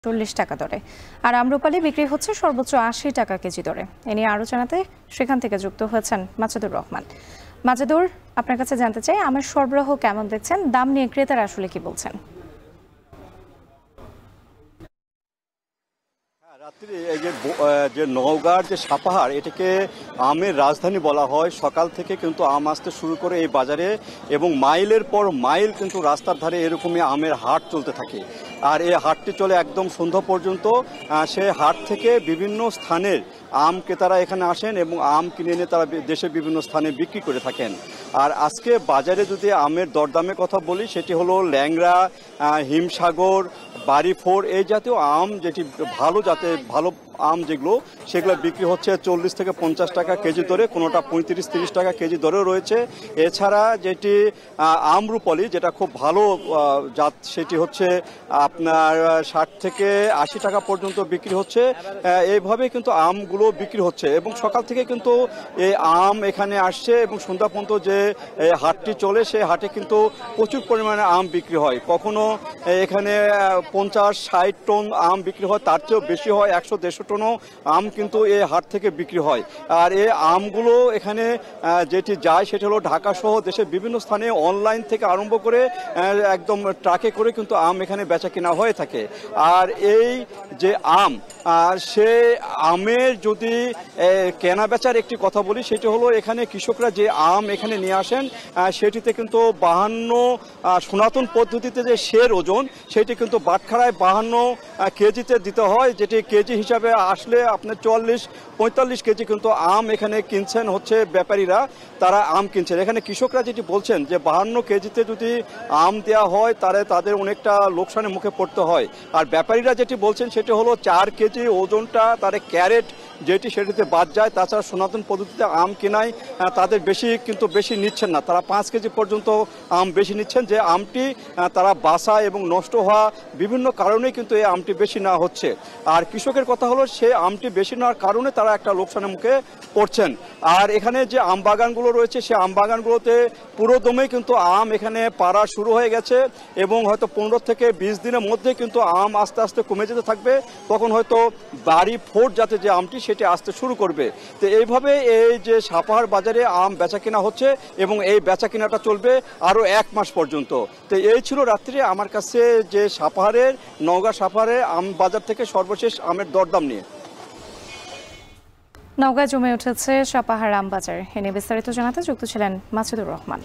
40 টাকা দরে, আর আম্রপালি বিক্রি হচ্ছে সর্বোচ্চ 80 টাকা কেজি দরে। এ নিয়ে আরো জানাতে সেখান থেকে যুক্ত হয়েছেন মাজিদুর রহমান। মাজিদুর, আপনার কাছে জানতে চাই, আমের সরবরাহ কেমন দেখছেন, দাম নিয়ে ক্রেতারা আসলে কি বলছেন? রাত্রি এই যে নওগাঁর যে সাপাহার, এটাকে আমের রাজধানী বলা হয়। সকাল থেকে কিন্তু আম আসতে শুরু করে এই বাজারে, এবং মাইলের পর মাইল কিন্তু রাস্তার ধারে এরকমই আমের হাট চলতে থাকে। আর এই হাটটি চলে একদম সন্ধ্যা পর্যন্ত। সে হাট থেকে বিভিন্ন স্থানের আম ক্রেতারা এখানে আসেন এবং আম কিনে এনে তারা দেশের বিভিন্ন স্থানে বিক্রি করে থাকেন। আর আজকে বাজারে যদি আমের দরদামের কথা বলি, সেটি হলো ল্যাংড়া, হিমসাগর, বাড়িফোর, এই জাতীয় আম, যেটি ভালো জাতের ভালো আম যেগুলো, সেগুলো বিক্রি হচ্ছে 40 থেকে 50 টাকা কেজি দরে, কোনোটা 35-30 টাকা কেজি দরেও রয়েছে। এছাড়া যেটি আম্রপালি, যেটা খুব ভালো জাত, সেটি হচ্ছে আপনার 60 থেকে 80 টাকা পর্যন্ত বিক্রি হচ্ছে। এইভাবে কিন্তু আমগুলো বিক্রি হচ্ছে, এবং সকাল থেকে কিন্তু এই আম এখানে আসছে, এবং সন্ধ্যা পর্যন্ত যে হাটটি চলে, সেই হাটে কিন্তু প্রচুর পরিমাণে আম বিক্রি হয়। কখনো এখানে 50-60 টন আম বিক্রি হয়, তার চেয়েও বেশি হয়, 100-150 টনও আম কিন্তু এই হাট থেকে বিক্রি হয়। আর এই আমগুলো এখানে যেটি যায়, সেটা হলো ঢাকা সহ দেশের বিভিন্ন স্থানে অনলাইন থেকে আরম্ভ করে একদম ট্রাকে করে কিন্তু আম এখানে বেচা কিনা হয়ে থাকে। আর এই যে আম, আর সে আমের যদি কেনা বেচার একটি কথা বলি, সেটি হলো এখানে কৃষকরা যে আম এখানে নিয়ে আসেন, সেটিতে কিন্তু 52 সনাতন পদ্ধতিতে যে সের ওজন, সেটি কিন্তু বাটখারায় 52 কেজিতে দিতে হয়, যেটি কেজি হিসাবে আসলে আপনার 44-45 কেজি কিন্তু আম এখানে কিনছেন হচ্ছে ব্যাপারীরা, তারা আম কিনছেন। এখানে কৃষকরা যেটি বলছেন যে 52 কেজিতে যদি আম দেওয়া হয়, তাহলে তাদের অনেকটা লোকসানের মুখে পড়তে হয়। আর ব্যাপারীরা যেটি বলছেন সেটি হলো 4 কেজি ওজনটা তার ক্যারেট যেটি, সেটিতে বাদ যায়। তাছাড়া সনাতন পদ্ধতিতে আম কেনায় তাদের বেশি নিচ্ছেন না, তারা 5 কেজি পর্যন্ত আম বেশি নিচ্ছেন, যে আমটি তারা বাসা এবং নষ্ট হওয়া বিভিন্ন কারণেই কিন্তু এই আমটি বেশি নেওয়া হচ্ছে। আর কৃষকের কথা হলো, সে আমটি বেশি নেওয়ার কারণে তারা একটা লোকসানের মুখে পড়ছেন। আর এখানে যে আম বাগানগুলো রয়েছে, সে আম বাগানগুলোতে পুরো দমেই কিন্তু আম এখানে পাড়া শুরু হয়ে গেছে, এবং হয়তো 15 থেকে 20 দিনের মধ্যে কিন্তু আম আস্তে আস্তে কমে যেতে থাকবে। তখন হয়তো বাড়িফোর জাতের যে আমটি, সেটি আসতে শুরু করবে। তো এইভাবে এই যে সাপাহার বাজারে আম বেচা কেনা হচ্ছে, এবং এই বেচা কেনাটা চলবে আরও 1 মাস পর্যন্ত। তো এই ছিল রাত্রে আমার কাছে যে সাপাহারের, নওগাঁ সাপাহারের আম বাজার থেকে সর্বশেষ আমের দরদাম নিয়ে। নওগাঁ জমে উঠেছে সাপাহার আম বাজার। এ নিয়ে বিস্তারিত জানাতে যুক্ত ছিলেন মাজিদুর রহমান।